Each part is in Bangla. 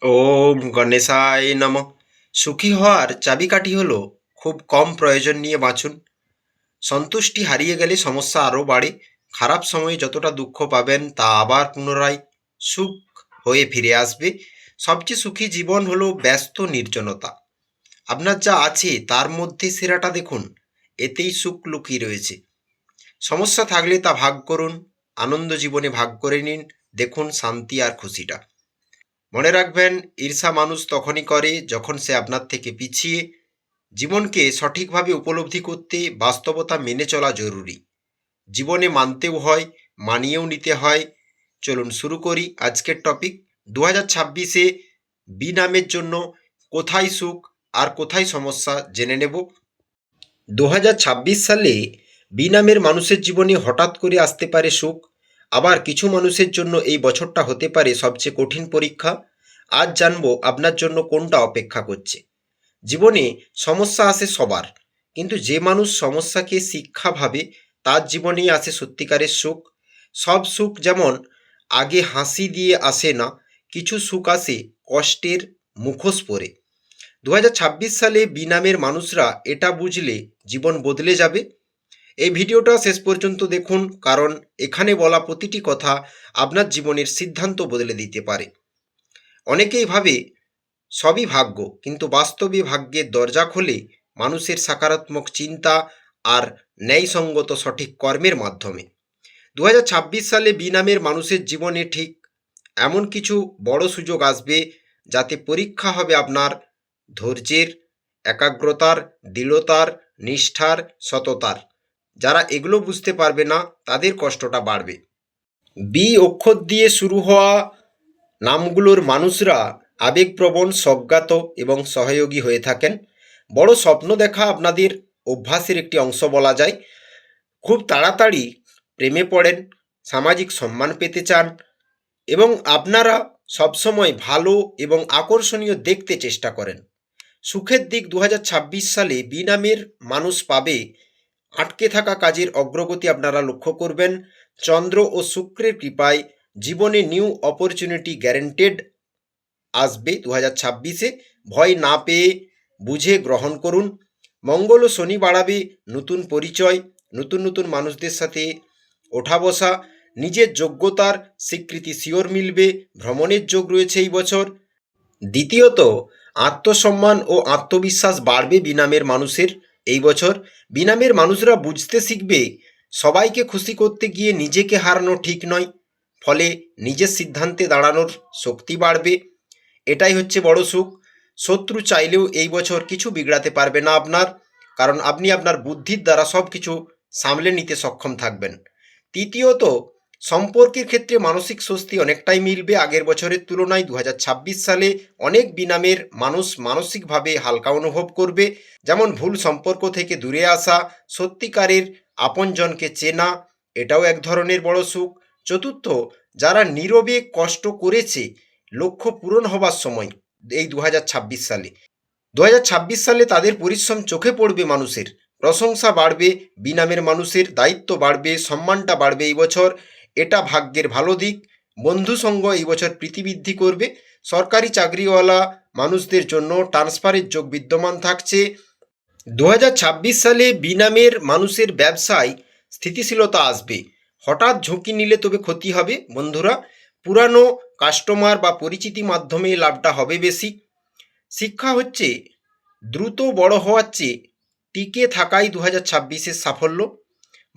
ওম গণেশায় নমঃ। সুখী হওয়ার চাবিকাঠি হলো খুব কম প্রয়োজন নিয়ে বাঁচুন। সন্তুষ্টি হারিয়ে গেলে সমস্যা আরও বাড়ে। খারাপ সময়ে যতটা দুঃখ পাবেন তা আবার পুনরায় সুখ হয়ে ফিরে আসবে। সবচেয়ে সুখী জীবন হলো ব্যস্ত নির্জনতা। আপনার যা আছে তার মধ্যে সেরাটা দেখুন, এতেই সুখ লুকিয়ে রয়েছে। সমস্যা থাকলে তা ভাগ করুন, আনন্দ জীবনে ভাগ করে নিন, দেখুন শান্তি আর খুশিটা। মনে রাখবেন, ঈর্ষা মানুষ তখনই করে যখন সে আপনার থেকে পিছিয়ে। জীবনকে সঠিকভাবে উপলব্ধি করতে বাস্তবতা মেনে চলা জরুরি। জীবনে মানতেও হয়, মানিয়েও নিতে হয়। চলুন শুরু করি আজকের টপিক। 2026-এ বি নামের জন্য কোথায় সুখ আর কোথায় সমস্যা জেনে নেব। 2026 সালে বি নামের মানুষের জীবনে হঠাৎ করে আসতে পারে সুখ। আবার কিছু মানুষের জন্য এই বছরটা হতে পারে সবচেয়ে কঠিন পরীক্ষা। আজ জানবো আপনার জন্য কোনটা অপেক্ষা করছে। জীবনে সমস্যা আসে সবার, কিন্তু যে মানুষ সমস্যাকে শিক্ষা ভাবে তার জীবনেই আসে সত্যিকারের সুখ। সব সুখ যেমন আগে হাসি দিয়ে আসে না, কিছু সুখ আসে কষ্টের মুখোশ পরে। 2026 সালে বি নামের মানুষরা এটা বুঝলে জীবন বদলে যাবে। এই ভিডিওটা শেষ পর্যন্ত দেখুন, কারণ এখানে বলা প্রতিটি কথা আপনার জীবনের সিদ্ধান্ত বদলে দিতে পারে। অনেকেই ভাবে সবই ভাগ্য, কিন্তু বাস্তবে ভাগ্যের দরজা খোলে মানুষের সকারাত্মক চিন্তা আর ন্যায়সঙ্গত সঠিক কর্মের মাধ্যমে। 2026 সালে বি নামের মানুষের জীবনে ঠিক এমন কিছু বড় সুযোগ আসবে, যাতে পরীক্ষা হবে আপনার ধৈর্যের, একাগ্রতার, দৃঢ়তার, নিষ্ঠার, সততার। যারা এগুলো বুঝতে পারবে না তাদের কষ্টটা বাড়বে। বি অক্ষর দিয়ে শুরু হওয়া নামগুলোর মানুষরা আবেগপ্রবণ, স্বজ্ঞাত এবং সহযোগী হয়ে থাকেন। বড় স্বপ্ন দেখা আপনাদের অভ্যাসের একটি অংশ বলা যায়। খুব তাড়াতাড়ি প্রেমে পড়েন, সামাজিক সম্মান পেতে চান এবং আপনারা সবসময় ভালো এবং আকর্ষণীয় দেখতে চেষ্টা করেন। সুখের দিক, 2026 সালে বি নামের মানুষ পাবে আটকে থাকা কাজের অগ্রগতি আপনারা লক্ষ্য করবেন। চন্দ্র ও শুক্রের কৃপায় জীবনে নিউ অপরচুনিটি গ্যারেন্টেড আসবে 2026-এ। ভয় না পেয়ে বুঝে গ্রহণ করুন। মঙ্গল ও শনি বাড়াবে নতুন পরিচয়, নতুন নতুন মানুষদের সাথে ওঠা বসা, নিজের যোগ্যতার স্বীকৃতি শিওর মিলবে। ভ্রমণের যোগ রয়েছে এই বছর। দ্বিতীয়ত, আত্মসম্মান ও আত্মবিশ্বাস বাড়বে বিনামের মানুষের এই বছর। বিনামের মানুষরা বুঝতে শিখবে সবাইকে খুশি করতে গিয়ে নিজেকে হারানো ঠিক নয়। ফলে নিজের সিদ্ধান্তে দাঁড়ানোর শক্তি বাড়বে। এটাই হচ্ছে বড় সুখ। শত্রু চাইলেও এই বছর কিছু বিগড়াতে পারবে না আপনার, কারণ আপনি আপনার বুদ্ধির দ্বারা সব কিছু সামলে নিতে সক্ষম থাকবেন। তৃতীয়ত, সম্পর্কের ক্ষেত্রে মানসিক স্বস্তি অনেকটাই মিলবে আগের বছরের তুলনায়। 2026 সালে অনেক বিনামের মানুষ মানসিকভাবে হালকা অনুভব করবে। যেমন ভুল সম্পর্ক থেকে দূরে আসা, সত্যিকারের আপনজনকে চেনা, এটাও এক ধরনের বড় সুখ। চতুর্থ, যারা নীরবে কষ্ট করেছে লক্ষ্য পূরণ হবার সময় এই 2026 সালে, 2026 সালে তাদের পরিশ্রম চোখে পড়বে মানুষের। প্রশংসা বাড়বে, বিনামের মানুষের দায়িত্ব বাড়বে, সম্মানটা বাড়বে এই বছর। এটা ভাগ্যের ভালো দিক। বন্ধুসঙ্গ এই বছর প্রীতিবৃদ্ধি করবে। সরকারি চাকরিওয়ালা মানুষদের জন্য ট্রান্সফারের যোগ বিদ্যমান থাকছে। 2026 সালে বিনামের মানুষের ব্যবসায় স্থিতিশীলতা আসবে। হঠাৎ ঝুঁকি নিলে তবে ক্ষতি হবে বন্ধুরা। পুরানো কাস্টমার বা পরিচিতি মাধ্যমে লাভটা হবে বেশি। শিক্ষা হচ্ছে দ্রুত বড় হওয়ার চেয়ে টিকে থাকাই 2026-এর সাফল্য।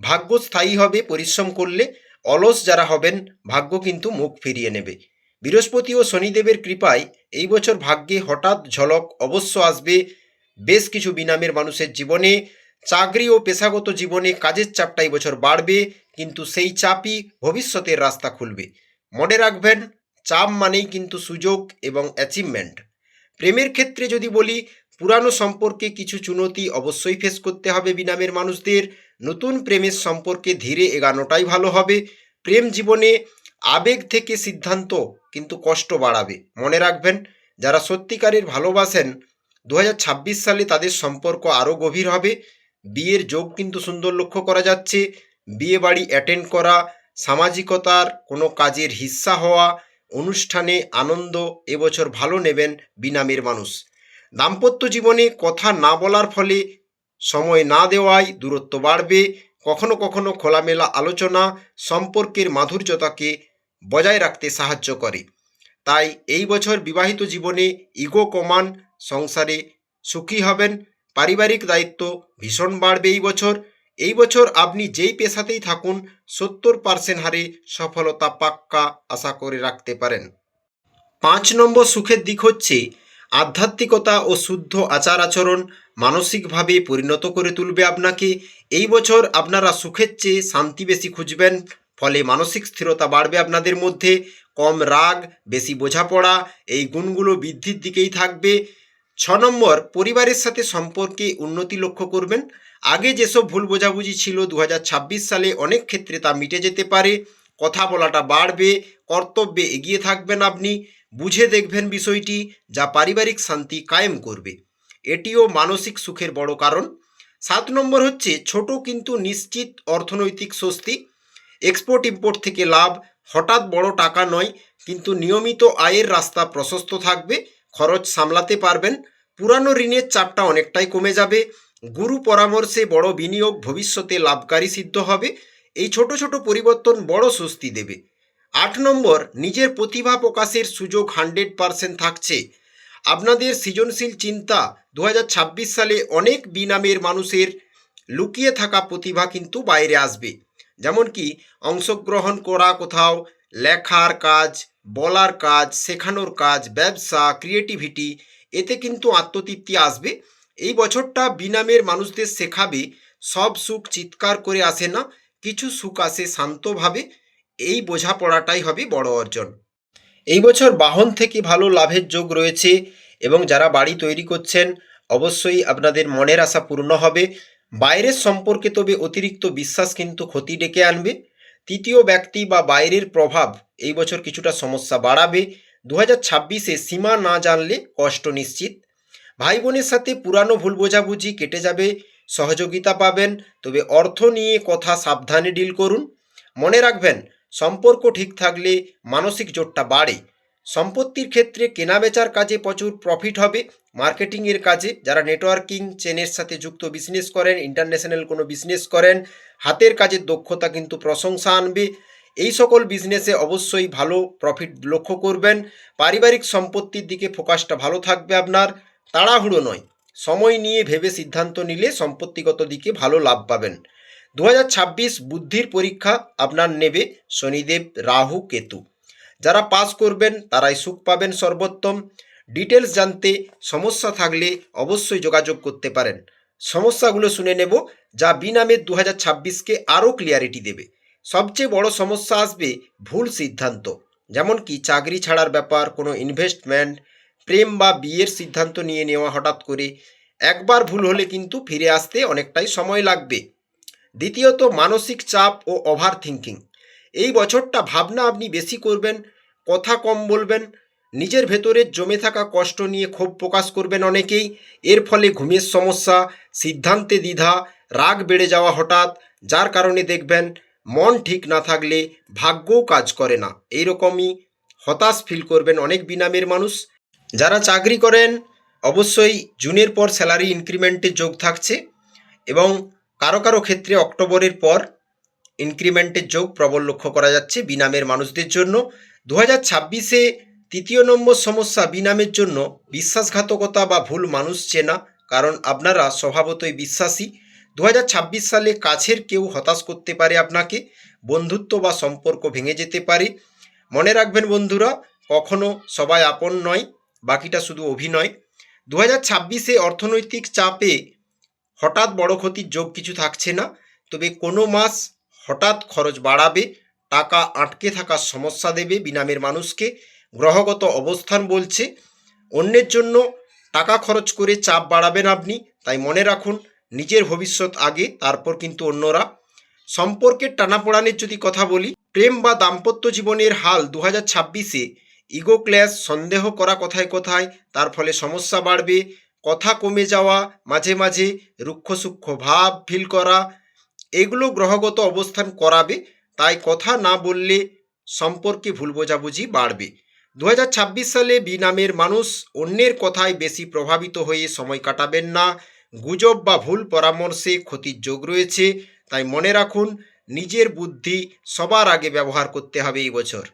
ভাগ্য স্থায়ী হবে পরিশ্রম করলে। অলস যারা হবেন ভাগ্য কিন্তু মুখ ফিরিয়ে নেবে। বৃহস্পতি ও শনিদেবের কৃপায় এই বছর ভাগ্যে হঠাৎ ঝলক অবশ্য আসবে বেশ কিছু বিনামের মানুষের জীবনে। চাকরি ও পেশাগত জীবনে কাজের চাপটা এই বছর বাড়বে, কিন্তু সেই চাপই ভবিষ্যতের রাস্তা খুলবে। মনে রাখবেন, চাপ মানেই কিন্তু সুযোগ এবং অ্যাচিভমেন্ট। প্রেমের ক্ষেত্রে যদি বলি, পুরানো সম্পর্কে কিছু চুনতি অবশ্যই ফেস করতে হবে বিনামের মানুষদের। নতুন প্রেমের সম্পর্কে ধীরে এগানোটাই ভালো হবে। প্রেম জীবনে আবেগ থেকে সিদ্ধান্ত কিন্তু কষ্ট বাড়াবে। মনে রাখবেন, যারা সত্যিকারের ভালোবাসেন 2026 সালে তাদের সম্পর্ক আরও গভীর হবে। বিয়ের যোগ কিন্তু সুন্দর লক্ষ্য করা যাচ্ছে। বিয়ে বাড়ি অ্যাটেন্ড করা, সামাজিকতার কোনো কাজের হিস্সা হওয়া, অনুষ্ঠানে আনন্দ এবছর ভালো নেবেন বিনামের মানুষ। দাম্পত্য জীবনে কথা না বলার ফলে সময় না দেওয়ায় দূরত্ব বাড়বে। কখনো কখনো খোলামেলা আলোচনা সম্পর্কের মাধুর্যতাকে বজায় রাখতে সাহায্য করে। তাই এই বছর বিবাহিত জীবনে ইগো কমান, সংসারে সুখী হবেন। পারিবারিক দায়িত্ব ভীষণ বাড়বে এই বছর আপনি যেই পেশাতেই থাকুন 70% হারে সফলতা পাক্কা আশা করে রাখতে পারেন। 5 নম্বর সুখের দিক হচ্ছে আধ্যাত্মিকতা ও শুদ্ধ আচার আচরণ মানসিকভাবে পরিণত করে তুলবে আপনাকে। এই বছর আপনারা সুখের চেয়ে শান্তি বেশি খুঁজবেন, ফলে মানসিক স্থিরতা বাড়বে আপনাদের মধ্যে। কম রাগ, বেশি বোঝাপড়া, এই গুণগুলো বৃদ্ধির দিকেই থাকবে। 6 নম্বর পরিবারের সাথে সম্পর্কে উন্নতি লক্ষ্য করবেন। আগে যেসব ভুল বোঝাবুঝি ছিল 2026 সালে অনেক ক্ষেত্রে তা মিটে যেতে পারে। কথা বলাটা বাড়বে, কর্তব্যে এগিয়ে থাকবেন আপনি, বুঝে দেখবেন বিষয়টি, যা পারিবারিক শান্তি কায়েম করবে। এটিও মানসিক সুখের বড় কারণ। 7 নম্বর হচ্ছে ছোট কিন্তু নিশ্চিত অর্থনৈতিক স্বস্তি। এক্সপোর্ট ইম্পোর্ট থেকে লাভ, হঠাৎ বড় টাকা নয়, কিন্তু নিয়মিত আয়ের রাস্তা প্রশস্ত থাকবে, খরচ সামলাতে পারবেন। পুরানো ঋণের চাপটা অনেকটাই কমে যাবে। গুরু পরামর্শে বড় বিনিয়োগ ভবিষ্যতে লাভকারী সিদ্ধ হবে। এই ছোট ছোট পরিবর্তন বড় স্বস্তি দেবে। 8 নম্বর নিজের প্রতিভা প্রকাশের সুযোগ 100% থাকছে। আপনাদের সৃজনশীল চিন্তা 2026 সালে অনেক বিনামের মানুষের লুকিয়ে থাকা প্রতিভা কিন্তু বাইরে আসবে। যেমন কি অংশগ্রহণ করা কোথাও, লেখার কাজ, বলার কাজ, শেখানোর কাজ, ব্যবসা, ক্রিয়েটিভিটি, এতে কিন্তু আত্মতৃপ্তি আসবে। এই বছরটা বিনামের মানুষদের শেখাবে সব সুখ চিৎকার করে আসে না, কিছু সুখ আসে শান্তভাবে। এই বোঝাপড়াটাই হবে বড় অর্জন। এই বছর বাহন থেকে ভালো লাভের যোগ রয়েছে এবং যারা বাড়ি তৈরি করছেন অবশ্যই আপনাদের মনের আশা পূর্ণ হবে। বাইরের সম্পর্কে তবে অতিরিক্ত বিশ্বাস কিন্তু ক্ষতি ডেকে আনবে। তৃতীয় ব্যক্তি বা বাইরের প্রভাব এই বছর কিছুটা সমস্যা বাড়াবে। 2026-এ সীমা না জানলে কষ্ট নিশ্চিত। ভাই বোনের সাথে পুরানো ভুল বোঝাবুঝি কেটে যাবে, সহযোগিতা পাবেন, তবে অর্থ নিয়ে কথা সাবধানে ডিল করুন। মনে রাখবেন সম্পর্ক ঠিক থাকলে মানসিক জোরটা বাড়ে। সম্পত্তির ক্ষেত্রে কেনাবেচার কাজে প্রচুর প্রফিট হবে। মার্কেটিংয়ের কাজে যারা নেটওয়ার্কিং চেনের সাথে যুক্ত বিজনেস করেন, ইন্টারন্যাশনাল কোনো বিজনেস করেন, হাতের কাজের দক্ষতা কিন্তু প্রশংসা আনবে। এই সকল বিজনেসে অবশ্যই ভালো প্রফিট লক্ষ্য করবেন। পারিবারিক সম্পত্তির দিকে ফোকাসটা ভালো থাকবে আপনার, তাড়াহুড়ো নয়, সময় নিয়ে ভেবে সিদ্ধান্ত নিলে সম্পত্তিগত দিকে ভালো লাভ পাবেন। 2026 বুদ্ধির পরীক্ষা আপনার নেবে শনিদেব, রাহু, কেতু। যারা পাস করবেন তারাই সুখ পাবেন সর্বোত্তম। ডিটেলস জানতে সমস্যা থাকলে অবশ্যই যোগাযোগ করতে পারেন। সমস্যাগুলো শুনে নেব, যা বিনামের 2026-কে আরও ক্লিয়ারিটি দেবে। সবচেয়ে বড় সমস্যা আসবে ভুল সিদ্ধান্ত, যেমন কি চাকরি ছাড়ার ব্যাপার, কোনো ইনভেস্টমেন্ট, প্রেম বা বিয়ের সিদ্ধান্ত নিয়ে নেওয়া হঠাৎ করে। একবার ভুল হলে কিন্তু ফিরে আসতে অনেকটাই সময় লাগবে। দ্বিতীয়ত মানসিক চাপ ও ওভার থিঙ্কিং। এই বছরটা ভাবনা আপনি বেশি করবেন, কথা কম বলবেন, নিজের ভেতরে জমে থাকা কষ্ট নিয়ে ক্ষোভ প্রকাশ করবেন অনেকেই। এর ফলে ঘুমের সমস্যা, সিদ্ধান্তে দ্বিধা, রাগ বেড়ে যাওয়া হঠাৎ, যার কারণে দেখবেন মন ঠিক না থাকলে ভাগ্যও কাজ করে না, এইরকমই হতাশ ফিল করবেন অনেক বিনামের মানুষ। যারা চাকরি করেন অবশ্যই জুনের পর স্যালারি ইনক্রিমেন্টের যোগ থাকছে এবং কারো কারো ক্ষেত্রে অক্টোবরের পর ইনক্রিমেন্টের যোগ প্রবল লক্ষ্য করা যাচ্ছে বিনামের মানুষদের জন্য। 2026-এ 3 নম্বর সমস্যা বিনামের জন্য বিশ্বাসঘাতকতা বা ভুল মানুষ চেনা, কারণ আপনারা স্বভাবতই বিশ্বাসী। 2026 সালে কাছের কেউ হতাশ করতে পারে আপনাকে, বন্ধুত্ব বা সম্পর্ক ভেঙে যেতে পারে। মনে রাখবেন বন্ধুরা, কখনো সবাই আপন নয়, বাকিটা শুধু অভিনয়। 2026-এ অর্থনৈতিক চাপে হঠাৎ বড় ক্ষতির যোগ কিছু থাকছে না, তবে কোনো মাস হঠাৎ খরচ বাড়াবে, টাকা আটকে থাকার সমস্যা দেবে বিনামের মানুষকে। গ্রহগত অবস্থান বলছে অন্যের জন্য টাকা খরচ করে চাপ বাড়াবেন আপনি, তাই মনে রাখুন নিজের ভবিষ্যৎ আগে, তারপর কিন্তু অন্যরা। সম্পর্কের টানাপোড়ানের যদি কথা বলি, প্রেম বা দাম্পত্য জীবনের হাল 2026-এ ইগো ক্ল্যাশ, সন্দেহ করা কথায় কথায়, তার ফলে সমস্যা বাড়বে। কথা কমে যাওয়া, মাঝে মাঝে রুক্ষ সূক্ষ্ম ভাব ফিল করা, এগুলো গ্রহগত অবস্থান করাবে। তাই কথা না বললে সম্পর্কে ভুল বোঝাবুঝি বাড়বে। 2026 সালে বিনামের মানুষ অন্যের কথায় বেশি প্রভাবিত হয়ে সময় কাটাবেন না। গুজব বা ভুল পরামর্শে ক্ষতির যোগ রয়েছে, তাই মনে রাখুন নিজের বুদ্ধি সবার আগে ব্যবহার করতে হবে এই বছর।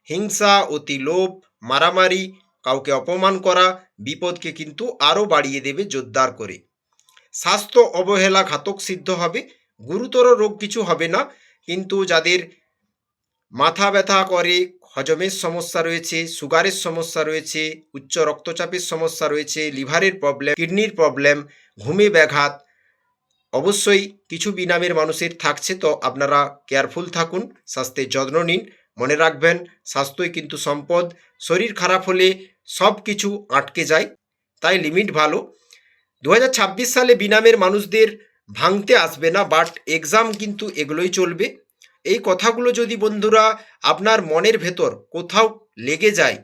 হিংসা, অতি লোভ, মারামারি, কাউকে অপমান করা বিপদকে কিন্তু আরও বাড়িয়ে দেবে জোরদার করে। স্বাস্থ্য অবহেলা ঘাতক সিদ্ধ হবে। গুরুতর রোগ কিছু হবে না, কিন্তু যাদের মাথা ব্যথা করে, হজমের সমস্যা রয়েছে, সুগারের সমস্যা রয়েছে, উচ্চ রক্তচাপের সমস্যা রয়েছে, লিভারের প্রবলেম, কিডনির প্রবলেম, ঘুমে ব্যাঘাত, অবশ্যই কিছু বিনামের মানুষের থাকছে, তো আপনারা কেয়ারফুল থাকুন, স্বাস্থ্যের যত্ন নিন। মনে রাখবেন স্বাস্থ্যই কিন্তু সম্পদ। শরীর খারাপ হলে সব কিছু আটকে যায়, তাই লিমিট ভালো। 2026 সালে বিনামের মানুষদের ভাঙতে আসবে না, বাট এক্সাম কিন্তু এগুলোই চলবে। এই কথাগুলো যদি বন্ধুরা আপনার মনের ভেতর কোথাও লেগে যায়,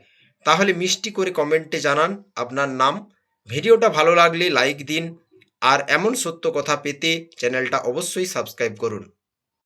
তাহলে মিষ্টি করে কমেন্টে জানান আপনার নাম। ভিডিওটা ভালো লাগলে লাইক দিন, আর এমন সত্য কথা পেতে চ্যানেলটা অবশ্যই সাবস্ক্রাইব করুন।